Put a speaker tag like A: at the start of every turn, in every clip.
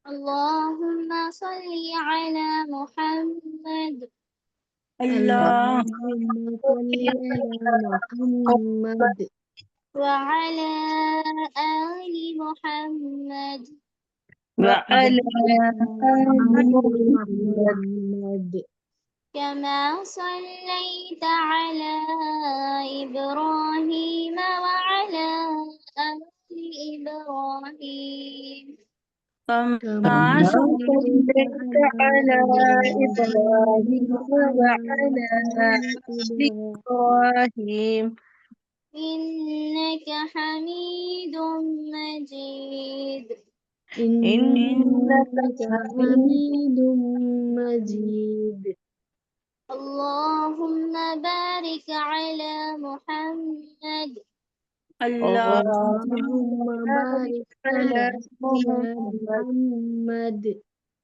A: اللهم صل على محمد
B: اللہ
C: اللهم صل على محمد
A: وعلى آل محمد
B: وعلى آل
C: آل
B: محمد
C: محمد
A: كما صليت على إبراهيم وعلى آل إبراهيم
B: كما
C: كما
B: صليت
C: صليت
B: على
C: على
B: إبراهيم
C: إبراهيم وعلى
B: وعلى
C: آل
B: آل
C: إبراهيم
B: إبراهيم
A: إنك حميد مجيد
B: إنك
C: إنك
B: حميد
C: حميد مجيد
A: اللهم بارك على محمد
B: اللہ
C: اللهم بارك
B: على
C: على
B: محمد
C: محمد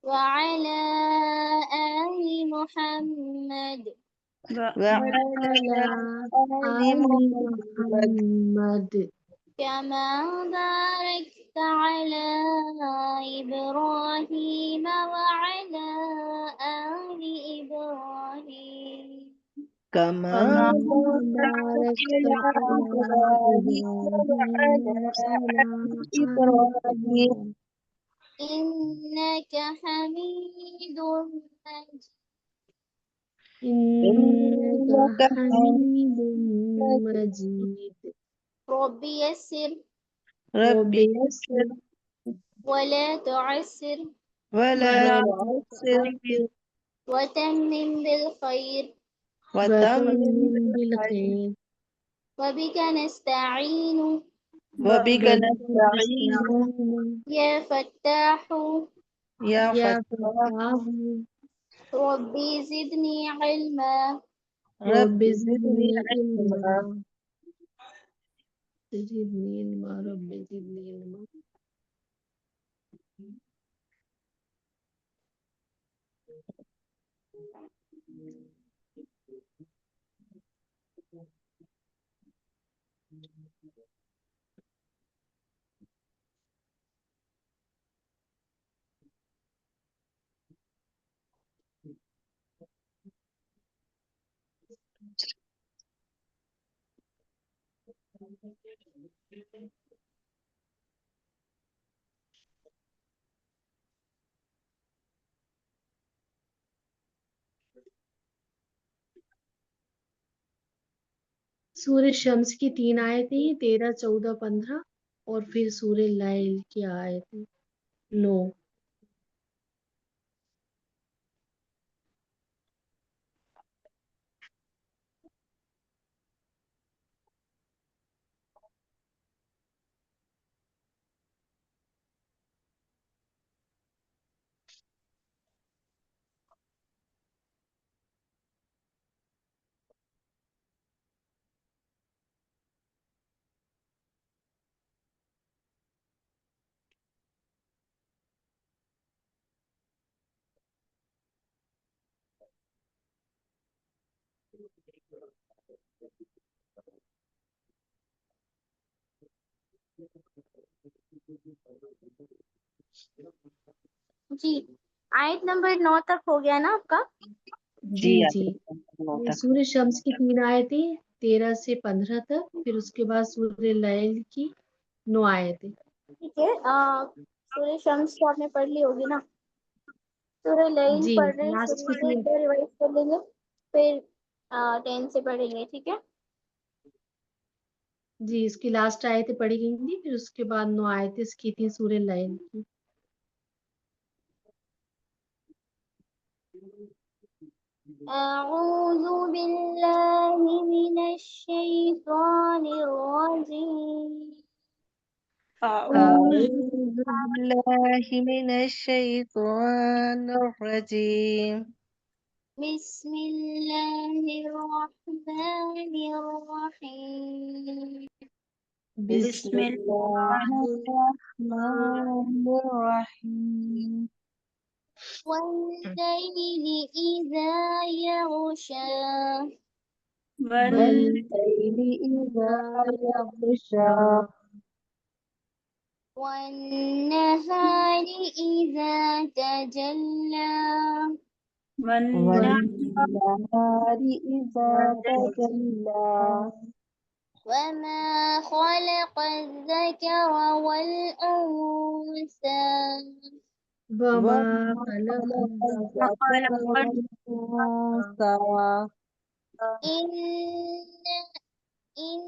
A: وعلى آل محمد
B: وعلى
C: وعلى
B: آل
C: آل
B: محمد
C: محمد
A: كما باركت على إبراهيم وعلى آل إبراهيم
B: كما
C: كما
B: باركت
C: باركت
B: على
C: على
B: إبراهيم
C: إبراهيم
B: وعلى
C: وعلى
B: آل
C: آل
B: إبراهيم
C: إبراهيم
A: إنك حميد مجيد
C: إنك
B: إنك
C: حميد
B: حميد
C: مجيد
A: رب يسر
C: رب
B: رب
C: يسر
A: ولا تعسر
B: ولا
C: ولا
B: تعسر
C: تعسر
A: وتمم بالخير
B: وتمم
C: وتمم
B: بالخير
C: بالخير
A: وبك نستعين
B: وبك
C: وبك
B: نستعين
C: نستعين
A: يا فتاح
B: يا
C: يا
B: فتاح
C: فتاح
A: ربي زدني علما
B: رب
C: رب
B: زدني
C: زدني
B: علما
C: علما زدني علما رب زدني علما سورہ شمس کی 3 آیتیں ہیں 13 14 15 اور پھر سورہ لیل کی آیتیں 9
A: جی آیت نمبر 9 تک ہو گیا نا آپ کا؟
C: جی جی سورہ شمس کی 3 آیتیں 13 سے 15 تک پھر اس کے بعد سورہ لیل کی 9 آیتیں
A: ٹھیک ہے سورہ شمس تو آپ نے پڑھ لی ہوگی نا، سورہ لیل
C: جی
A: پڑھ رہے
C: لاسٹ
A: شروع
C: کی
A: سے ایک
C: 3
A: بار ریوائز کر لیں گے، پھر 10 سے پڑھیں گے، ٹھیک ہے؟
C: جی اس کی لاسٹ آیتیں پڑھی گئی تھی پھر اس کے بعد 9 آیتیں اس کی تھی سورہ لیل کی
A: أعوذ بالله من الشيطان الرجيم
B: أعوذ بالله من الشيطان الرجيم
A: بسم الله الرحمن الرحيم
B: بسم الله الرحمن الرحيم
A: والليل إذا يغشى
B: والليل إذا يغشى
A: والنهار إذا تجلى
B: والنهار إذا تجلى
A: وما خلق الذكر والأنثى
C: وما
B: وما
C: خلق
B: خلق
C: الذكر
B: الذكر والأنثى
A: إن إن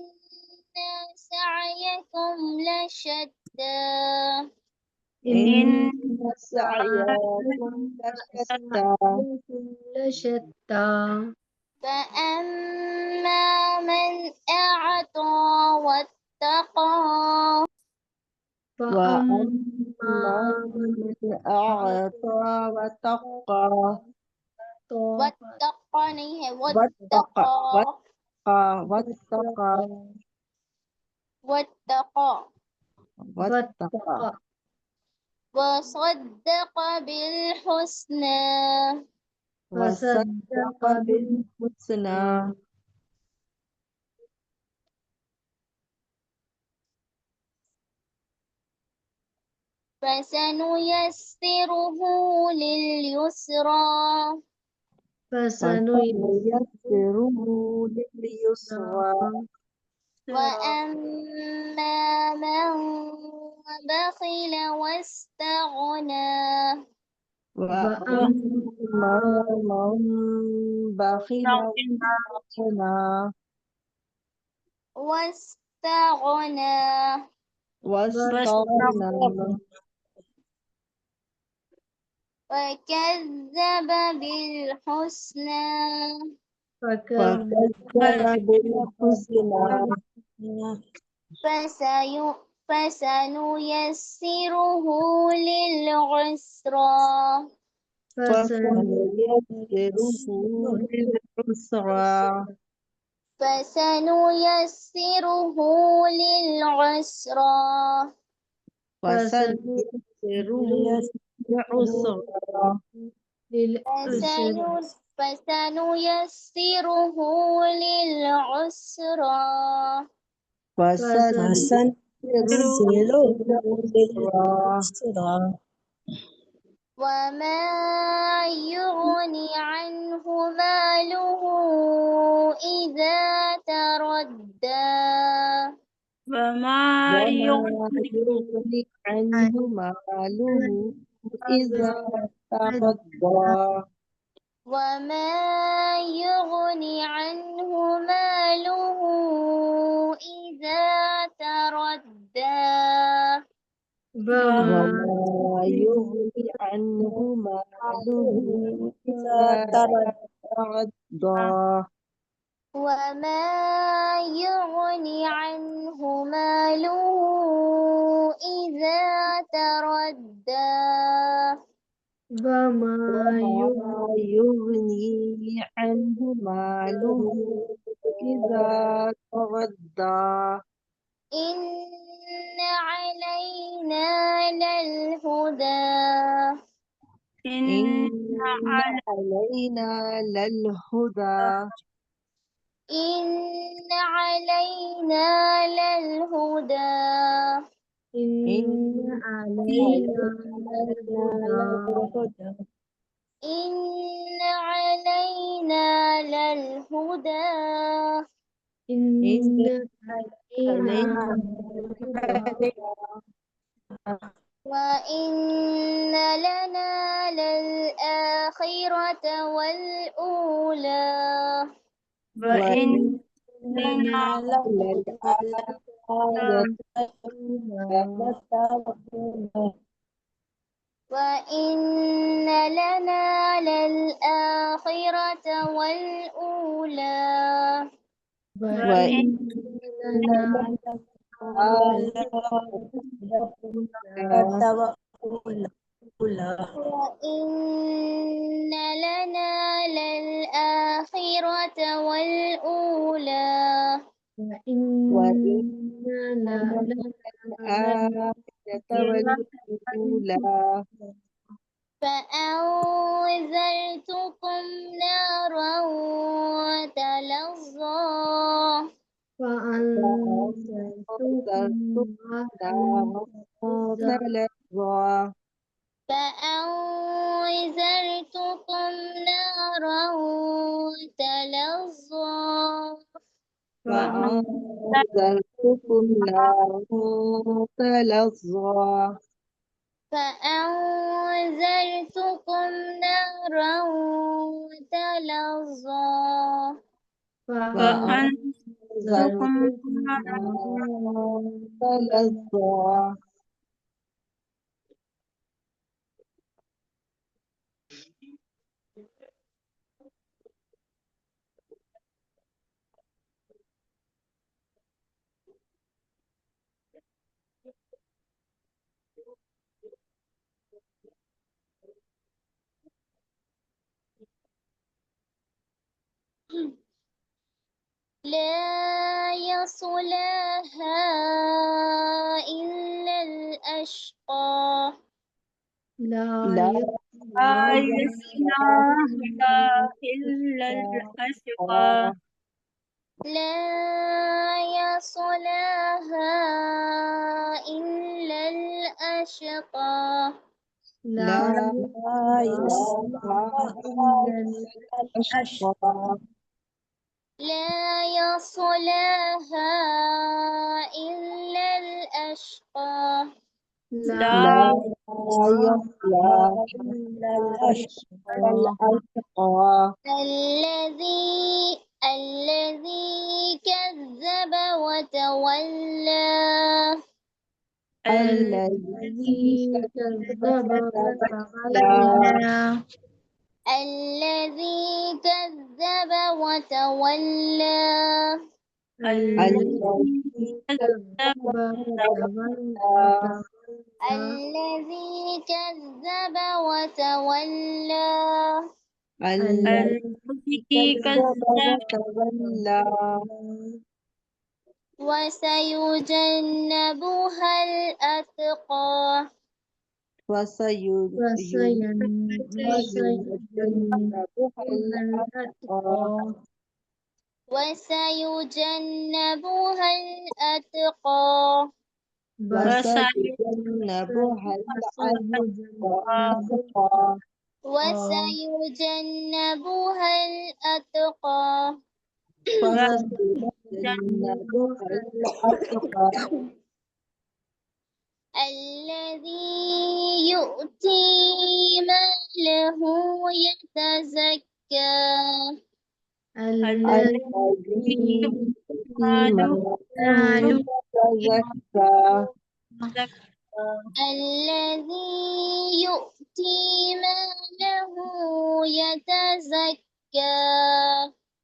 A: سعيكم لشتى
B: إن سعيكم لشتى
C: لشتى
A: فأما من أعطى واتقى
C: فأما
B: وأما
C: من
B: من أعطى واتقى
A: واتقى نہیں ہے
B: واتقى
A: واتقى
B: واتقى
A: واتقى
B: واتقى
A: وصدق بالحسنى
B: وصدق بالحسنى
A: فسنيسره لليسرى
B: فسنيسره لليسرى
A: وأما من بخل واستغنى
B: وأما من بخل
A: واستغنى
B: واستغنى
A: وكذب بالحسنى
B: وكذب بالحسنى
A: فسنيسره للعسرى
B: فسنيسره للعسرى
A: فسنيسره للعسرى
B: فسنيسره للعسرى
A: فسنيسره للعسرى
B: فسنيسره للعسرى
A: وما يغني عنه ماله إذا تردى
B: وما يغني عنه ماله إذا تردى
A: وما يغني عنه ماله إذا تردى
B: وما يغني عنه ماله إذا تردى
A: وما يغني عنه ماله إذا تردى
C: وما
B: وما يغني عنه ماله إذا تردى
A: إن علينا للهدى
B: إن علينا للهدى
A: إن علينا للهدى
C: إن علينا للهدى
A: إن علينا للهدى
C: إن علينا
B: علينا
A: وإن لنا للآخرة والأولى
B: وإن
C: لنا
A: وإن لنا للآخرة والأولى
C: وإن لنا
A: وإن لنا للآخرة والأولى
C: وإن لنا
B: الآية والأولى
A: فأنذرتكم نارا تلظى
C: فأنذرتكم نارا
B: تلظى
A: فأنذرتكم نارا تلظى
B: فأنذرتكم نارا تلظى
A: فأنذرتكم نارا تلظى
B: فأنذرتكم نارا تلظى
A: لا يصلها إلا الأشقى
B: لا
D: يصلها إلا الأشقى
A: لا يصلها إلا الأشقى
B: لا يصلها الأشقى
A: لا يصلها إلا الأشقى
B: لا يصلها الأشقى
A: الذي كذب وتولى
B: الذي
C: كذب
B: وتولى
A: الذي كذب وتولى
B: الذي
C: كذب
A: الذي كذب وتولى
B: الذي كذب وتولى
A: وسيجنبها الأتقى وسيجنبها الأتقى
B: وسيجنبها الأتقى
A: وسيجنبها الأتقى
B: وسيجنبها الأتقى
A: الذي يؤتي ماله يتزكى
B: الذي يتزكى
A: الذي يؤتي ماله يتزكى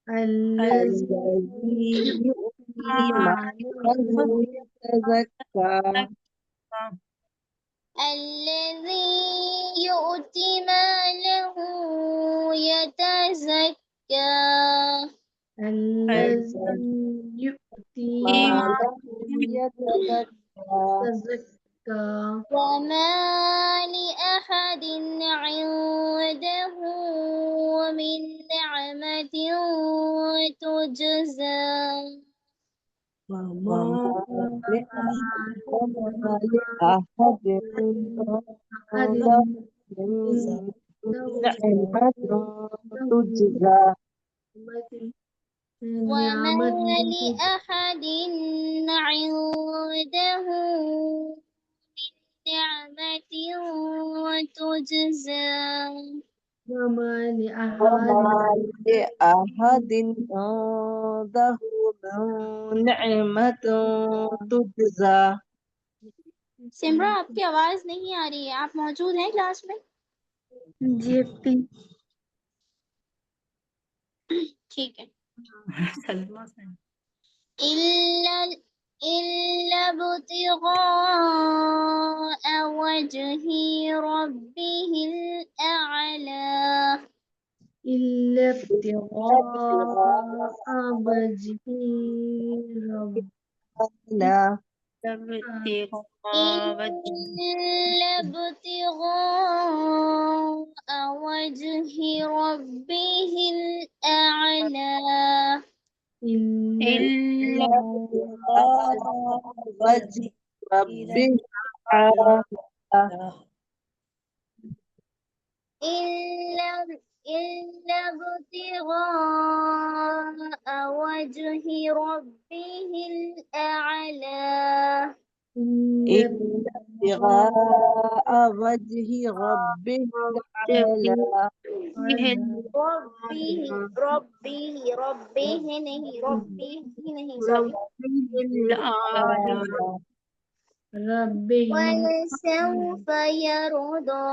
B: الذي يؤتي ماله يتزكى
A: الذي يؤتي ماله يتزكى
C: الذي يؤتي
B: ماله يتزكى
A: وما لأحد عنده من نعمة تجزى
B: وما لأحد نعمة تجزى
A: وما لأحد عنده من نعمة تجزى
C: وما لأحد
B: عنده من نعمة تجزى
A: सिमरा आपकी आवाज नहीं आ रही है आप मौजूद हैं क्लास में ठीक है إلا ابتغاء وجه ربه الأعلى
C: إلا ابتغاء وجه ربه
B: لا
D: ابتغاء وجه
A: إلا ابتغاء وجه ربه الأعلى
C: إلا
D: إلا
B: وجه ربه الأعلى
A: إلا ابتغاء وجه ربه الأعلى
B: إلا ابتغاء وجه ربه الأعلى
A: ربه नहीं sorry
C: ربه
A: ولسوف يرضى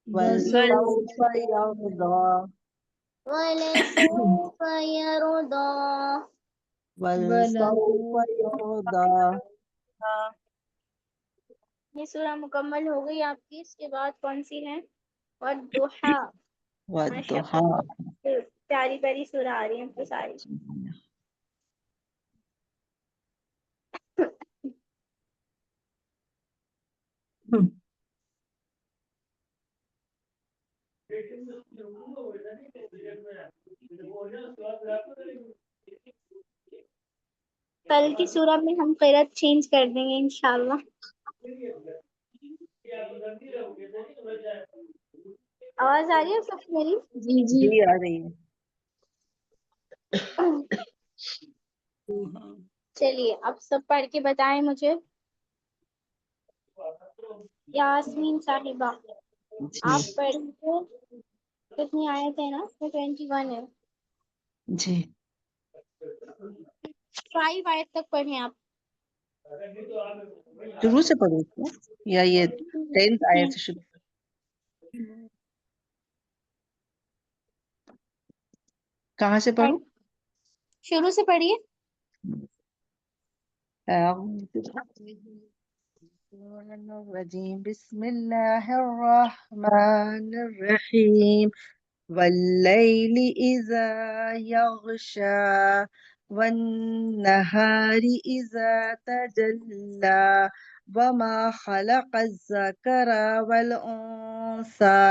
B: ولسوف يرضى
A: ولسوف يرضى
B: ولسوف يرضى
A: یہ سورہ مکمل ہو گئی آپ کی. اس کے بعد کون سی ہے؟ والضحیٰ.
B: والضحى
A: پیاری پیاری سورہ آ رہی ہیں تو ساری. کل کی سورہ میں ہم قرأت چینج کر دیں گے انشاءاللہ. آواز آ رہی ہے سب کو میری؟
C: جی جی
B: جی آ رہی ہے.
A: چلیے اب سب پڑھ کے بتائیں مجھے. یاسمین صاحبہ
B: جی
A: آپ پڑھیے. کتنی آیت ہے نا؟ 21 ہے.
B: جی
A: 5 آیت تک پڑھیں آپ.
B: شروع سے پڑھوں کیا یا یہ 10th آیت سے شروع؟ کہاں سے پڑھوں؟
A: شروع سے پڑھیے.
B: أعوذ بالله من الشيطان الرجيم بسم الله الرحمن الرحيم والليل إذا يغشى والنهار إذا تجلى وما خلق الذكر والأنثى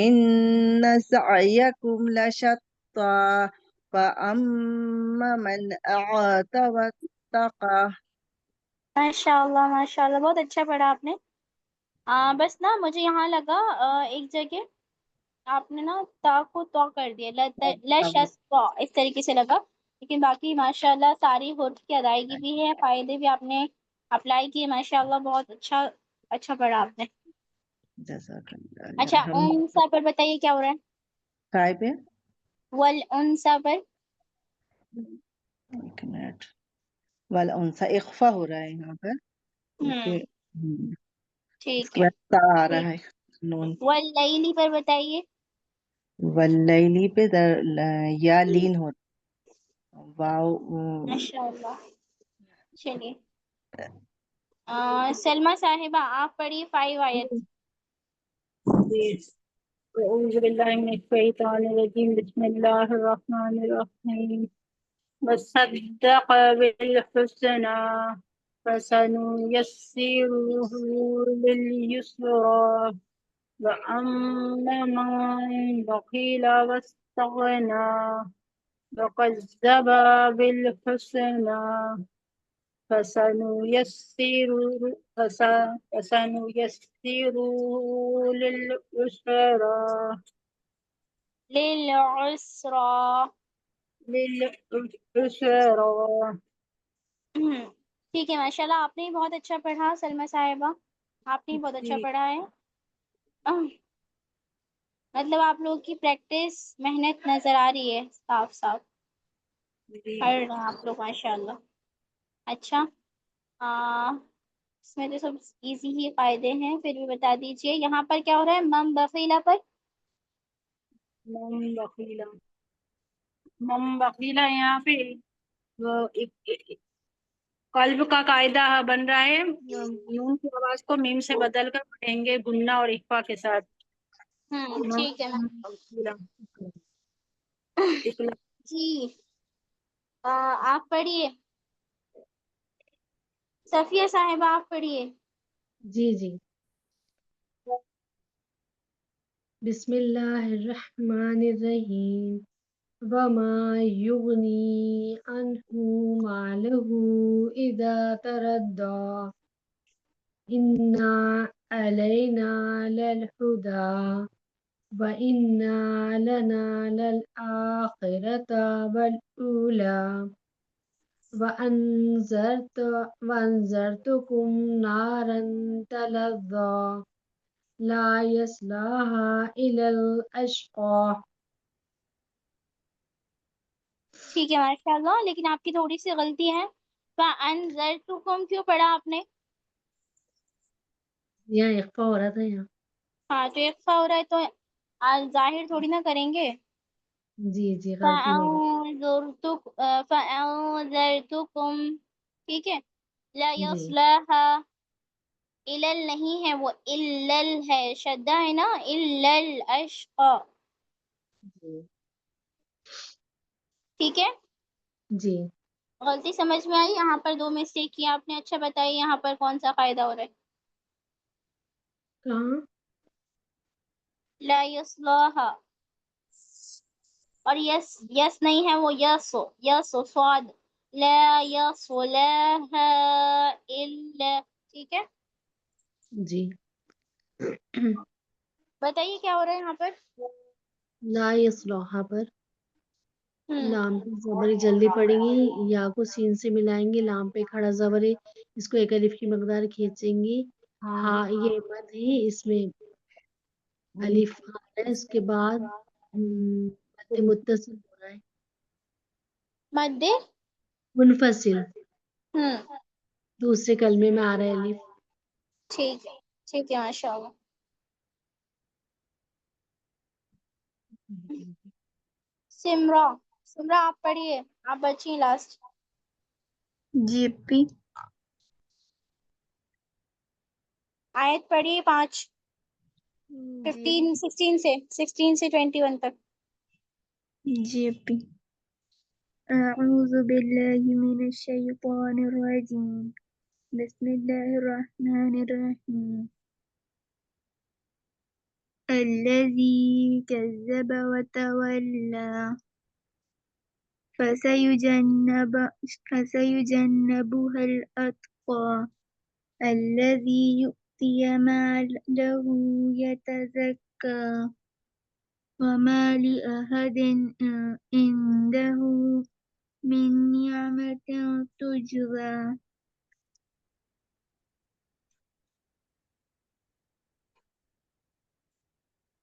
B: إن سعيكم لشتى فأما من أعطى واتقى.
A: ماشاء اللہ بہت اچھا پڑھا آپ نے. بس نا مجھے یہاں لگا ایک جگہ آپ نے نا تا کو تو کر دیا. لشستا اس طریقے سے لگا. لیکن باقی ماشاء اللہ ساری حروف کی ادائیگی بھی ہے. فائدے بھی آپ نے اپلائی کیے. ماشاء اللہ بہت اچھا پڑھا آپ نے.
B: جزاک اللہ.
A: اچھا انسا پر بتائیے کیا ہو رہا ہے؟
B: کائے پہ؟
A: والانسا پر
B: ایک منٹ. والانسا اخفا ہو رہا ہے یہاں پر کیونکہ اس
A: ٹھیک
B: کے
A: ہے.
B: بعد تا آ رہا ہے نون.
A: واللیلی پر بتائیے.
B: واللیلی پہ یا لین ہو واو.
A: ماشاء اللہ. چلیے سلمہ صاحبہ آپ پڑھیے 5 آیت.
D: أعوذ بالله من الشيطان الرجيم بسم الله الرحمن الرحيم وصدق بالحسنى فسنيسره لليسرى وأما من بخيل واستغنى وكذب بالحسنى فسنيسره للعسرى
A: للعسرى. ٹھیک ہے ماشاء اللہ آپ نے بہت اچھا پڑھا. سلمہ صاحبہ آپ نے بہت اچھا پڑھا ہے. مطلب آپ لوگوں کی پریکٹس محنت نظر آ رہی ہے صاف صاف. پڑھ رہے ہیں آپ لوگ ماشاء اللہ. اچھا اس میں تو سب ایزی ہی فائدے ہیں. پھر بھی بتا دیجئے یہاں پر کیا ہو رہا ہے؟ مم بخیلہ پر
D: مم بخیلا یہاں پہ قلب کا قاعدہ بن رہا ہے. نون کی آواز کو میم سے بدل کر پڑھیں گے گننا اور اخفا کے ساتھ.
A: ٹھیک ہے جی آپ پڑھیے. सफिया साहिबा आप पढ़िए।
C: जी जी। बिस्मिल्लाहिर्रहमानिर्रहीम। वमा युगनी अन्हु मालहु इदा तरद्दा इन्ना अलैना ललहुदा व इन्ना लना लल आखिरता वल ऊला वअनज़रतुकुम नारन तलज़्ज़ा ला यस्लाहा इलल अशक़ा।
A: ठीक है माशाल्लाह, लेकिन आपकी थोड़ी सी गलती है। फ़अनज़रतुकुम क्यों पढ़ा आपने?
C: यहाँ इख्फा हो रहा था यहाँ।
A: हाँ तो इख्फा हो रहा है तो आज जाहिर थोड़ी ना करेंगे।
C: जी जी, गलती हो गई।
A: फ़अनज़रतुकुम, ठीक है। ला
C: जी
A: यस्लाहा, इलल नहीं है वो, इल्लल है, शद्दा है ना, इल्लल अशक़ा,
C: जी
A: ठीक है।
C: जी।
A: गलती समझ में आई? यहाँ पर 2 मिस्टेक किया आपने। अच्छा बताइए यहाँ पर कौन सा कायदा हो रहा है?
C: कहाँ?
A: ला यस्लाहा, और यस यस नहीं है वो, यसो स्वाद, ला यस्लाहा इल्ला, ठीक है।
C: जी।
A: बताइए क्या हो रहा है यहाँ पर?
C: ला यस्लौहा पर
A: हम्म,
C: लाम पे जबरी जल्दी पड़ेंगी, या को सीन से मिलाएंगे, लाम पे खड़ा जबर है, इसको एक अलिफ की मकदार खींचेंगे। हाँ ये मद है, इसमें अलिफ आ रहा है, उसके बाद मद मुत्तसिल हो रहा है,
A: मद्दे,
C: मुनफसिल
A: हम्म,
C: दूसरे कलमे में आ रहा है अलिफ।
A: ठीक है माशाल्लाह। सिमरा, सिमरा आप पढ़िए, आप बची लास्ट।
E: जीपी
A: आयत पढ़िए 5,
E: जी
A: 16 से 21 तक।
E: जीपी أعوذ بالله من الشيطان الرجيم بسم الله الرحمن الرحيم الذي كذب وتولى فسيجنبها الأتقى الذي يؤتي ماله يتزكى وما لأحد عنده من نعمة تجزى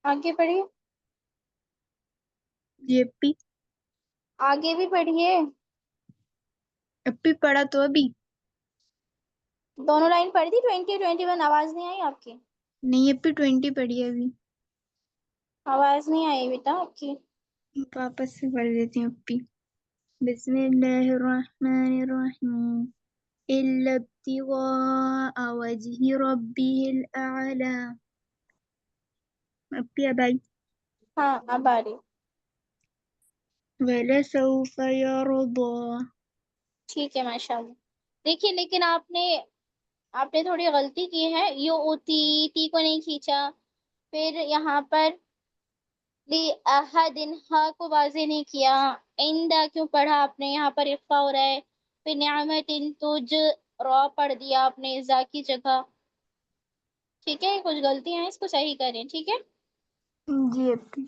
A: आगे पढ़िए,
E: जीपी
A: आगे भी पढ़िए,
E: अभी पढ़ा तो अभी
A: दोनों लाइन पढ़ी थी। 20 21 आवाज नहीं आई आपकी?
E: नहीं, अभी 20 पढ़ी है अभी।
A: आवाज नहीं आई बेटा आपकी।
E: वापस से पढ़ देती हूँ अभी। बिस्मिल्लाहिर्रहमानिर्रहीम इल्ला इब्तिगाअ वजहि रब्बिहिल अअला। अभी अब आई।
A: हाँ अब आ रही।
E: वलसौफ यरदा।
A: ठीक है माशाल्लाह। देखिए लेकिन आपने आपने थोड़ी गलती की है। यो उती, ती को नहीं खींचा। फिर यहाँ पर ली अहदिन, हा को वाजे नहीं किया। इंदा क्यों पढ़ा आपने? यहाँ पर इफ्फा हो रहा है। फिर नियामतिन तुझ, रॉ पढ़ दिया आपने जा की जगह। ठीक है, कुछ गलतियां हैं, इसको सही करें, ठीक है।
E: जी अभी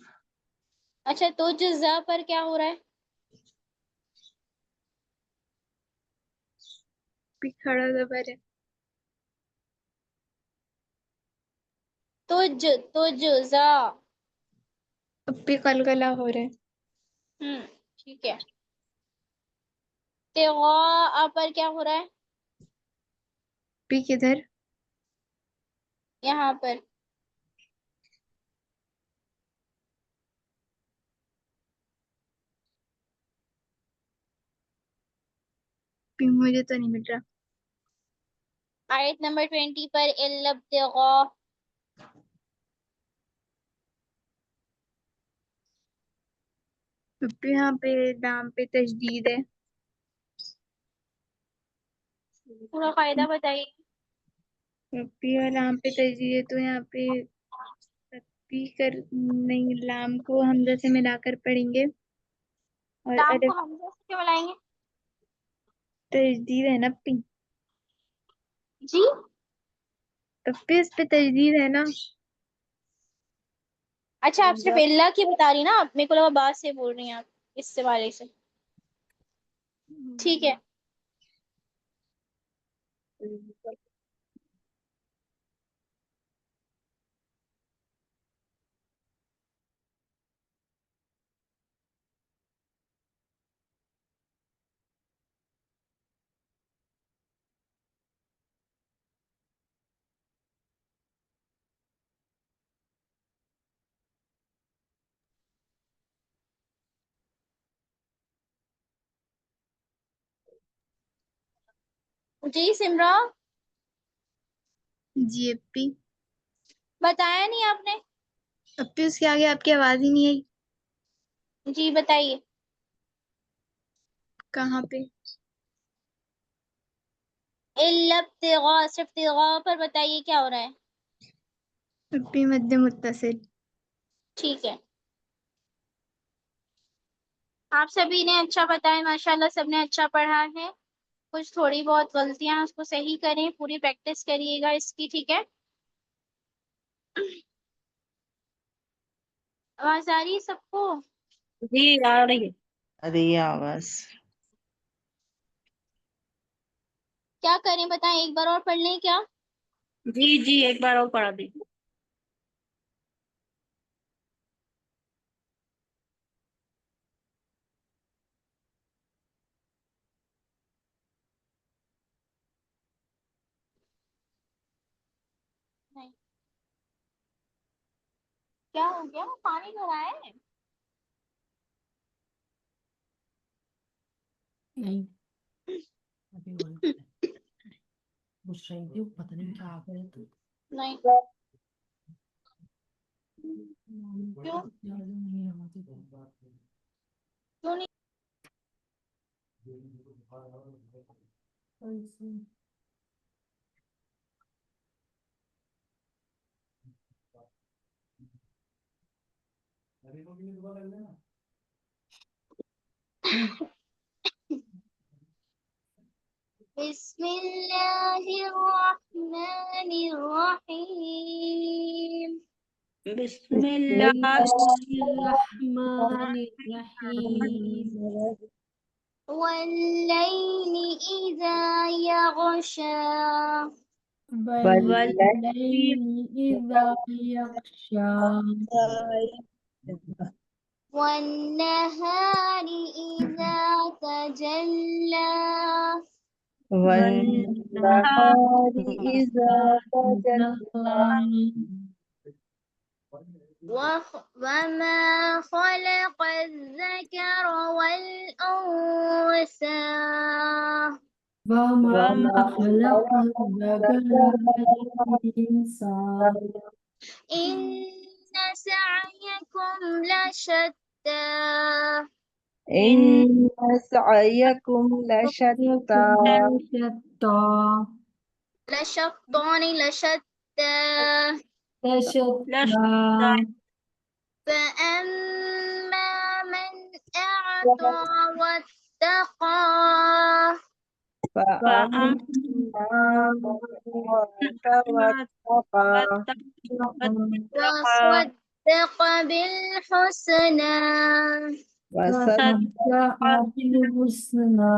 A: अच्छा तुझ जा पर क्या हो रहा है?
E: खड़ा जबर है।
A: तुझ, तुझ जा,
E: अभी कलकला हो रहा है।
A: ठीक है। तेगा पर क्या हो रहा है?
E: अभी किधर?
A: यहाँ पर
E: अभी मुझे तो नहीं मिल रहा।
A: आयत नंबर 20 पर इल्लब तेगा,
E: अभी यहाँ पे दाम पे तशदीद है।
A: पूरा कायदा बताइए।
E: पी और लाम पे तरजीह है तो यहाँ पे पी कर नहीं, लाम को हमजा से मिलाकर पढ़ेंगे और
A: लाम को
E: अलिफ
A: हमजा से क्यों मिलाएंगे?
E: तजदीद है ना पी,
A: जी
E: तो पे इस पे तजदीद है ना।
A: अच्छा, आप सिर्फ इल्ला की बता रही ना, आप मेरे को लगा बात से बोल रही हैं आप, इससे वाले से। ठीक है। जी सिमरा,
E: जी अपी,
A: बताया नहीं आपने।
E: अपी उसके आगे आपकी आवाज ही नहीं आई।
A: जी बताइए।
E: कहाँ पे?
A: इल्ला इब्तिगा, सिर्फ तिगा पर बताइए क्या हो रहा है।
E: अपी मद्दे मुत्तसिल।
A: ठीक है। आप सभी ने अच्छा बताया, माशाल्लाह सबने अच्छा पढ़ा है। कुछ थोड़ी बहुत गलतियां हैं, उसको सही करें, पूरी प्रैक्टिस करिएगा इसकी, ठीक है। आवाज आ रही है सबको?
D: जी आ रही है।
B: अरे ये आवाज।
A: क्या करें बताएं, एक बार और पढ़ लें क्या?
D: जी जी एक बार और पढ़ा दी।
A: नहीं, क्या हो गया, पानी भरा है?
C: नहीं अभी पूछ रही थी, पता नहीं क्या आ गया तो
A: नहीं, क्यों
C: याद नहीं रहा
A: क्यों नहीं?
C: ऐसे।
A: बिस्मिल्लाहिर्रहमानिर्रहीम।
D: बिस्मिल्लाह।
C: बिस्मिल्लाहिर्रहमानिर्रहीम।
A: वल्लैलि इज़ा यग़शा।
C: वल्लैलि इज़ा यग़शा।
A: वन्नहारि इज़ा तजल्ला।
B: والنهار إذا تجلى
A: وما خلق الذكر والأنثى.
C: وما
B: وما
C: خلق
B: خلق
C: الذكر والأنثى.
A: إن سعيكم لشتى.
D: إن
B: إن سعيكم لشتى
C: لشتى.
A: لشطان لشتى.
C: لشتى.
A: فأما من أعطى واتقى.
B: فأما
D: فأما
B: من أعطى واتقى
A: وصدق بالحسنى.
B: وصدق
C: وصدق بالحسنى.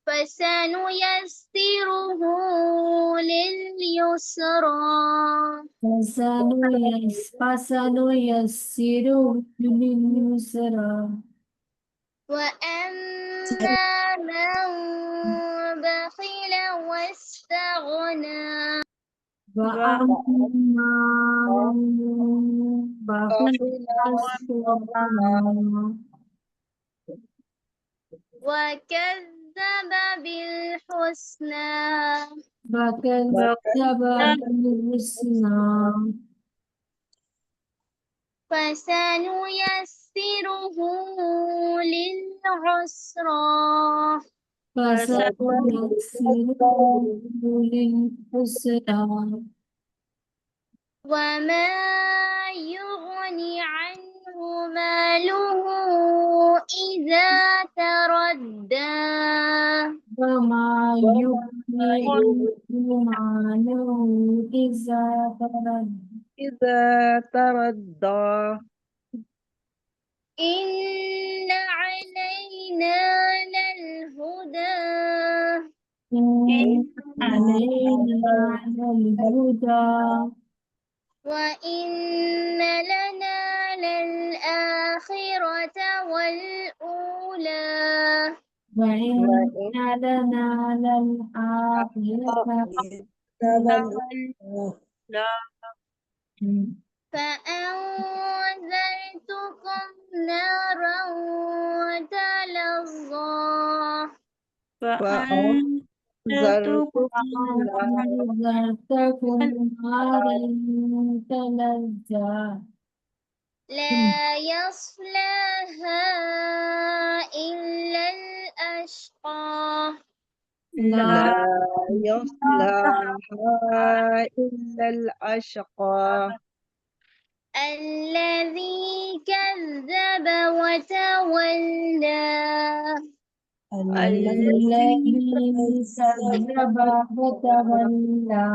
A: فسنيسره لليسرى.
C: فسنيسره لليسرى.
A: وأما من بخل واستغنى.
C: وأما من بخل
B: بخيل
C: واستغنى
A: وكذب بالحسنى.
C: وكذب بالحسنى.
A: فسنيسره للعسرى.
C: فسنيسره للعسرى
A: وما يغني عنه ماله إذا تردى
C: وما يغني عنه ماله إذا تردى
B: إذا تردى
A: إن علينا للهدى
C: إن علينا للهدى
A: وإن لنا للآخرة والأولى
C: وإن لنا للآخرة
D: لا
A: فأنذرتكم نارا تلظى
D: فأنذرتكم
C: فأنذرتكم نارا تلظى
A: لا يصلاها إلا الأشقى
C: لا
B: لا يصلحها إلا الأشقى
A: الذي كذب وتولى
C: الذي كذب وتولى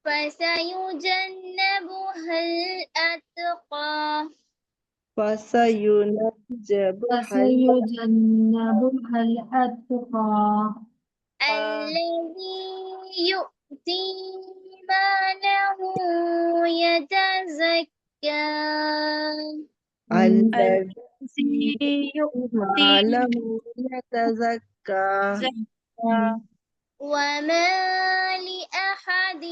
A: فسيجنبها الأتقى
B: فسينجبها
C: فسيجنبها الأتقى
A: الذي يؤتي ماله يتزكى
B: الذي
D: يؤتي
B: معلم يتزكى
D: الزكاة
A: وما لأحد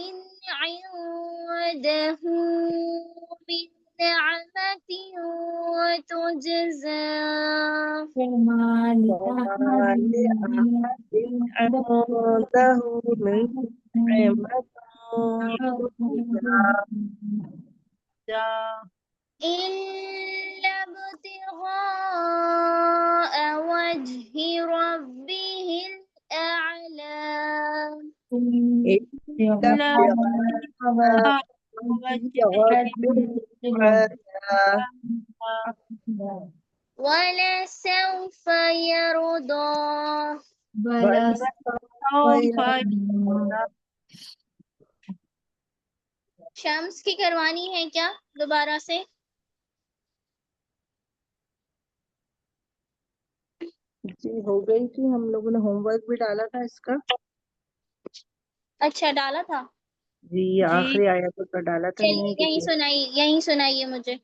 A: عنده من نعمة تجزى
C: وما
B: وما
C: لأحد
B: لأحد عنده من نعمة
A: إلا ابتغاء وجه ربه الأعلى
B: إلا ابتغاء وجه ربه الأعلى
A: ولسوف يرضى
C: بلى
D: سوف
A: शम्स की करवानी है क्या दोबारा से?
B: जी हो गई थी, हम लोगों ने होमवर्क भी डाला था इसका।
A: अच्छा डाला था।
B: जी आखिरी आयतों का डाला था।
A: चलिए यहीं सुनाइए मुझे।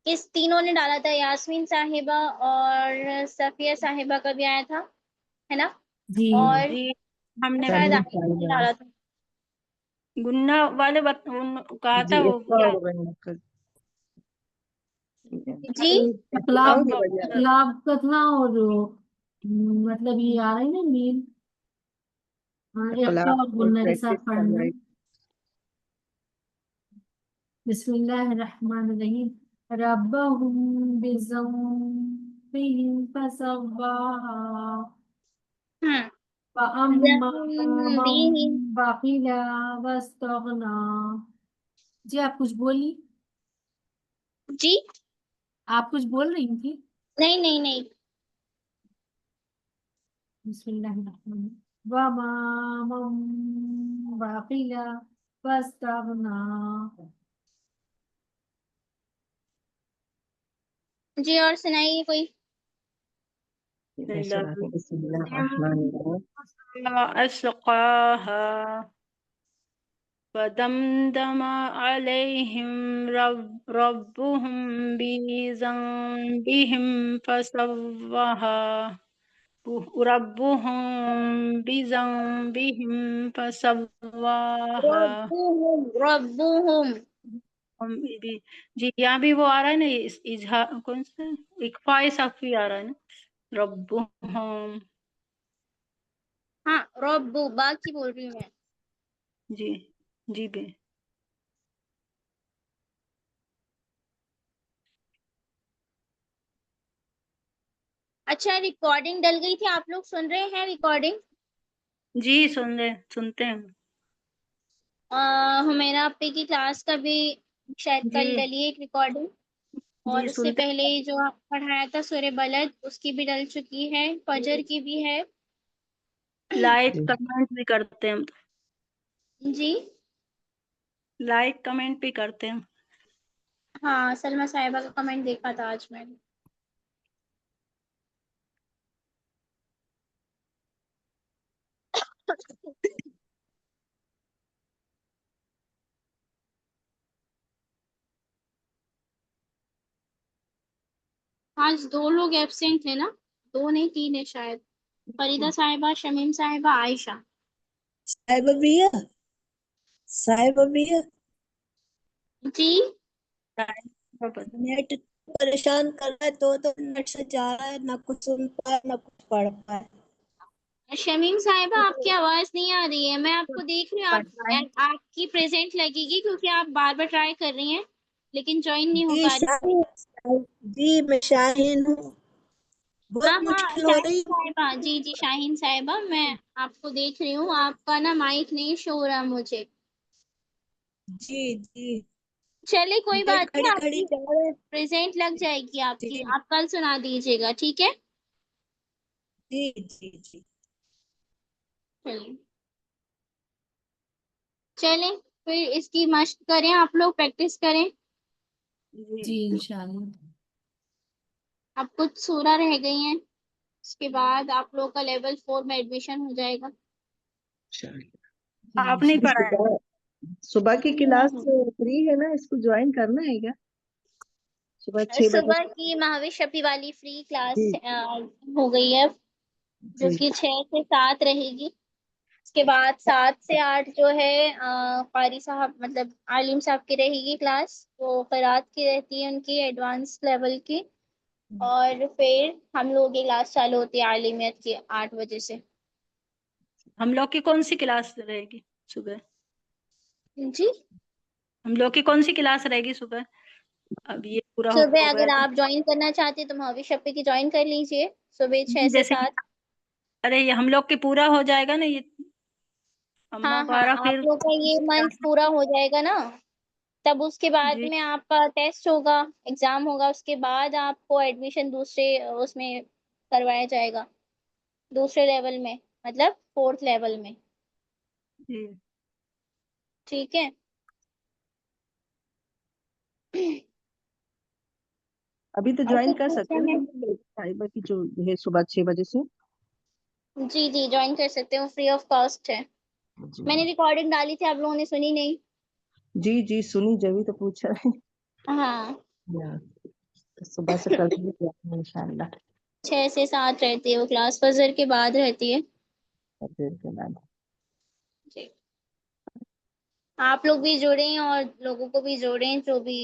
A: किस तीनों ने डाला था? यास्मीन साहिबा और सफिया साहिबा का भी आया था, है ना?
C: जी
A: और
D: जी हमने
A: शायद
B: तमीम
A: आयत ने
B: साहिबा।
A: डाला था।
D: गुन्ना वाले कहा
B: जी
D: था वो
B: इसका
D: क्या
B: हो गया
A: जी
C: इकलाब का था और मतलब ये आ रही ना मील इख्फा और गुन्ना के साथ
B: प्रैक्टिस कर
C: पढ़ना।
B: रही।
C: बिस्मिल्लाहिर्रहमानिर्रहीम रब्बहुम बिज़म्बिहिम फसव्वाहा फअम्मा मन बखिला वस्तगना। जी आप कुछ बोली,
A: जी
C: आप कुछ बोल रही थी।
A: नहीं
C: बिस्मिल्लाहिर्रहमानिर्रहीम वमा मन बखिला वस्तगना।
A: जी और सुनाइए कोई।
D: अस्क़ाहा फदमदम अलैहिम रब्बुहुम बिज़ंबिहिम फसव्वाहा रब्बुहुम बिज़ंबिहिम फसव्वाहा।
A: रब्बुहुम
D: जी यहाँ भी वो आ रहा है ना, इजहार कौन सा इकफाए सफी आ रहा है ना, रब्बुहुम।
A: हाँ रब्बु बाकी बोल रही हूँ मैं।
D: जी जी बे
A: اچھا ریکارڈنگ ڈل گئی تھی, آپ لوگ سن رہے ہیں ریکارڈنگ؟
D: جی سنتے ہیں.
A: حمیرہ آپی کی کلاس کا بھی شاید
D: جی
A: کل ڈلی ایک ریکارڈنگ, اور
D: جی
A: اس سے
D: سنتے
A: پہلے جو آپ پڑھایا تھا سورہ بلد اس کی بھی ڈل چکی ہے, فجر کی بھی ہے.
D: لائک کمنٹ بھی کرتے ہیں.
A: جی
D: لائک کمنٹ بھی کرتے ہیں.
A: ہاں, سلمہ صاحبہ کا کمنٹ دیکھا تھا آج میں نے. آج 2 لوگ ایبسینٹ ہیں نا, 2 نہیں 3 ہے شاید. فریدہ صاحبہ, شمیم صاحبہ, عائشہ.
F: صاحبہ بھی ہے.
A: جی
F: نیٹ پریشان کر رہا ہے, تو نیٹ سے جا رہا ہے, نہ کچھ سن پائے نہ کچھ پڑھ پائے.
A: شمیم صاحبہ آپ کی آواز نہیں آ رہی ہے, میں آپ کو دیکھ رہی ہوں, آپ کی پریزنٹ لگے گی کیونکہ آپ بار بار ٹرائی کر رہی ہیں لیکن جوائن نہیں ہو
F: جی
A: پا رہی.
F: شاہین, جی میں شاہین ہوں.
A: ہاں
F: بہت
A: ہاں
F: مشکل ہو
A: شاہین
F: رہی.
A: صاحبہ, جی شاہین صاحبہ, میں آپ کو دیکھ رہی ہوں, آپ کا نا مائک نہیں شو ہو رہا مجھے.
F: جی جی
A: چلے کوئی
F: نیٹ
A: بات نہیں,
F: کھڑی
A: آپ
F: کھڑی
A: کی
F: جا رہے.
A: پریزنٹ لگ جائے گی آپ کی,
F: جی
A: آپ کل سنا دیجیے گا, ٹھیک ہے؟
F: جی جی جی
A: چلیں پھر اس کی مشق کریں, آپ لوگ پریکٹس کریں.
C: جی انشاءاللہ.
A: اب کچھ سورہ رہ گئی ہیں, اس کے بعد آپ لوگ کا لیول 4 میں ایڈمیشن ہو جائے گا.
D: آپ نہیں پڑھا ہے.
B: صبح کی کلاس فری ہے نا, اس کو جوائن کرنا ہے کیا؟ صبح 6 بجے
A: صبح
B: سے.
A: کی مہاوش شفیع والی فری کلاس
B: جی
A: ہو گئی ہے, جو
B: جی
A: کہ 6 سے 7 رہے گی. اس کے بعد 7 سے 8 جو ہے قاری صاحب مطلب عالم صاحب کی رہے گی کلاس, وہ قرات کی رہتی ہے ان کی ایڈوانس لیول کی. اور پھر ہم لوگ کی کلاس چالو ہوتی ہے عالمیت کی 8 بجے سے.
D: ہم لوگ کی کون سی کلاس رہے گی صبح؟
A: جی
D: ہم لوگ کی کون سی کلاس رہے گی صبح؟ اب یہ پورا
A: صبح
D: ہو گیا
A: اگر
D: تو
A: آپ جوائن کرنا چاہتے ہیں تو مہاوش شفیع کی جوائن کر لیجیے, صبح 6 سے
D: جیسے
A: 7.
D: ارے یہ ہم لوگ کی پورا ہو جائے گا نا یہ اما
A: ہاں ہاں,
D: پارا, پھر
A: آپ لوگ کا یہ منتھ پورا ہو جائے گا نا, تب اس کے بعد
D: جی
A: میں آپ کا ٹیسٹ ہوگا, ایگزام ہوگا, اس کے بعد آپ کو ایڈمیشن دوسرے اس میں کروایا جائے گا, دوسرے لیول میں, مطلب 4تھ لیول میں.
D: جی
A: ٹھیک ہے.
B: ابھی تو
A: اور
B: جوائن
A: کچھ
B: کر سکتے
A: پوچھنا ہے؟
B: ہیں صاحبہ کی جو ہے صبح 6 بجے سے.
A: جی جوائن کر سکتے ہو, فری آف کاسٹ ہے. میں نے ریکارڈنگ ڈالی تھی, آپ لوگوں نے سنی نہیں.
B: جی سنی, جبھی تو پوچھا ہے.
A: ہاں
B: صبح سے کر دیں انشاءاللہ.
A: 6 سے 7 رہتی ہے وہ کلاس, فجر کے بعد رہتی ہے.
B: دیر کے بعد.
A: جی آپ لوگ بھی جڑیں اور لوگوں کو بھی جوڑیں جو بھی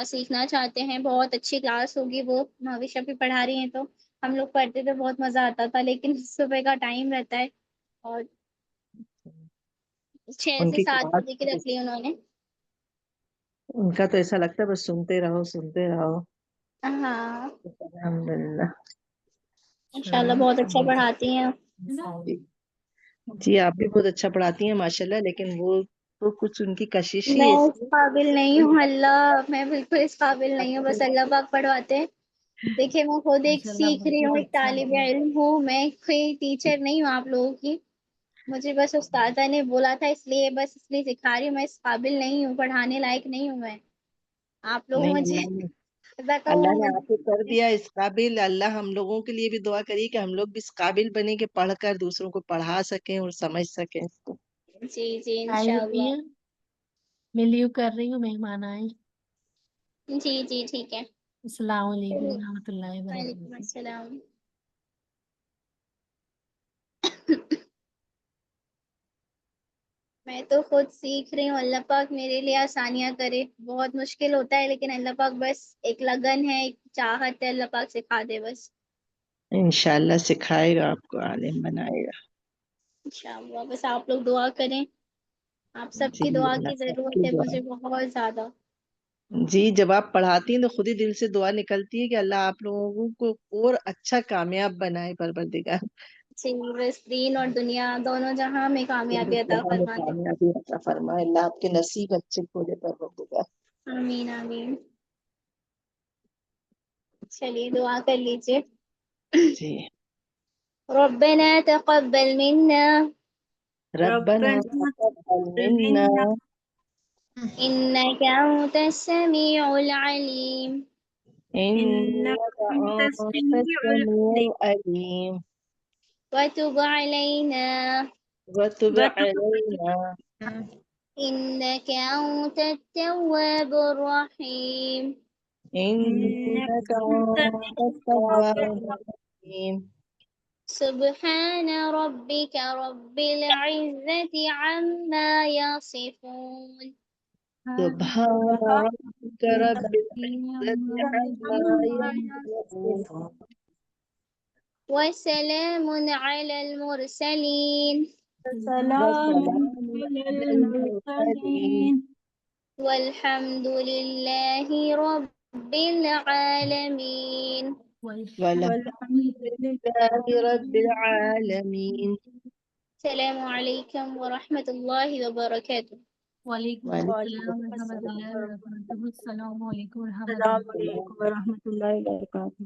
A: سیکھنا چاہتے ہیں. بہت اچھی کلاس ہوگی, وہ مہاوش شفیع پڑھا رہی ہیں تو ہم لوگ پڑھتے تھے, بہت مزہ آتا تھا, لیکن صبح کا ٹائم رہتا ہے اور 6
B: ان
A: سے
B: کی
A: 7
B: کلاس,
A: بجے کی رکھ لی انہوں نے.
B: ان کا تو ایسا لگتا ہے بس سنتے رہو سنتے رہو.
A: ہاں
B: الحمدللہ.
A: انشاءاللہ بہت اچھا پڑھاتی ہیں.
B: جی آپ بھی بہت اچھا پڑھاتی ہیں ماشاءاللہ, لیکن وہ تو کچھ ان کی کشش ہی
A: میں اس
B: ایسی
A: قابل نہیں
B: ہے.
A: ہوں, اللہ, میں بالکل اس قابل نہیں ہوں, بس اللہ پاک پڑھواتے ہیں. دیکھیے میں خود ایک
C: ماشاءاللہ
A: سیکھ رہی ہوں,
C: بہت
A: ایک
C: اچھا
A: طالب
C: ہے.
A: علم ہوں, میں کوئی ٹیچر نہیں ہوں آپ لوگوں کی. مجھے بس استاذہ نے بولا تھا, اس لیے سکھا رہی ہوں, میں اس قابل نہیں ہوں, پڑھانے لائق نہیں ہوں میں. آپ لوگ
B: نہیں,
A: مجھے ایسا
B: اللہ
A: کہو
B: نے آپ کو کر دیا اس قابل. اللہ ہم لوگوں کے لیے بھی دعا کریے کہ ہم لوگ بھی اس قابل بنے کہ پڑھ کر دوسروں کو پڑھا سکیں اور سمجھ سکیں اس کو.
A: جی
C: آئے
A: انشاءاللہ.
C: ہوئی ہیں, میں لیو کر رہی ہوں, مہمان آئے.
A: جی ٹھیک ہے.
C: السلام علیکم ورحمۃ اللہ
A: وعلیکم
C: وبرکاتہ.
A: السلام. میں تو خود سیکھ رہی ہوں, اللہ پاک میرے لیے آسانیاں کرے. بہت مشکل ہوتا ہے لیکن اللہ پاک بس ایک لگن ہے, ایک چاہت ہے, اللہ پاک سکھا دے بس.
B: انشاءاللہ سکھائے گا, آپ کو عالم بنائے گا.
A: انشاءاللہ بس آپ لوگ دعا کریں, آپ سب
B: جی
A: کی دعا
B: اللہ
A: کی
B: سب
A: ضرورت
B: کی
A: ہے
B: دعا.
A: مجھے بہت زیادہ.
B: جی جب آپ پڑھاتی ہیں تو خود ہی دل سے دعا نکلتی ہے کہ اللہ آپ لوگوں کو اور اچھا کامیاب بنائے پروردگار،
A: جی بس دین اور دنیا دونوں جہاں میں کامیابی عطا
B: جہاں میں
A: فرما دے.
B: کامیابی عطا فرمائے، اللہ آپ کے نصیب اچھے کھولے پروردگار.
A: آمین آمین. چلیے دعا کر لیجیے.
B: جی.
A: ربنا تقبل منا
B: ربنا
D: ربنا
B: تقبل منا
D: منا
A: إنك أنت السميع العليم
D: إنك
B: إنك
D: أنت
B: أنت
D: السميع
B: السميع
D: العليم
B: العليم
A: وتب علينا
B: وتب
D: وتب
B: علينا
D: علينا
A: إنك أنت التواب الرحيم
D: إنك
B: إنك
D: أنت
B: أنت
D: التواب
B: التواب
D: الرحيم.
B: الرحيم.
A: سبحان ربك رب العزة عما يصفون
B: سبحان
D: سبحان
B: ربك رب العزة عما
D: عما
B: يصفون
D: يصفون
A: وسلام على المرسلين
D: سلام
B: وسلام
D: على
B: على المرسلين
D: المرسلين
A: والحمد لله رب العالمين.
B: والحمد
D: والحمد
B: لله رب
D: لله.
B: العالمين.
A: السلام عليكم ورحمة الله وبركاته.
C: وعلیکم
B: وعليكم
C: السلام ورحمۃ
B: السلام.
C: اللہ وبرکاتہ. السلام علیکم ورحمۃ
D: السلام
C: اللہ.
D: علیکم ورحمۃ اللہ وبرکاتہ.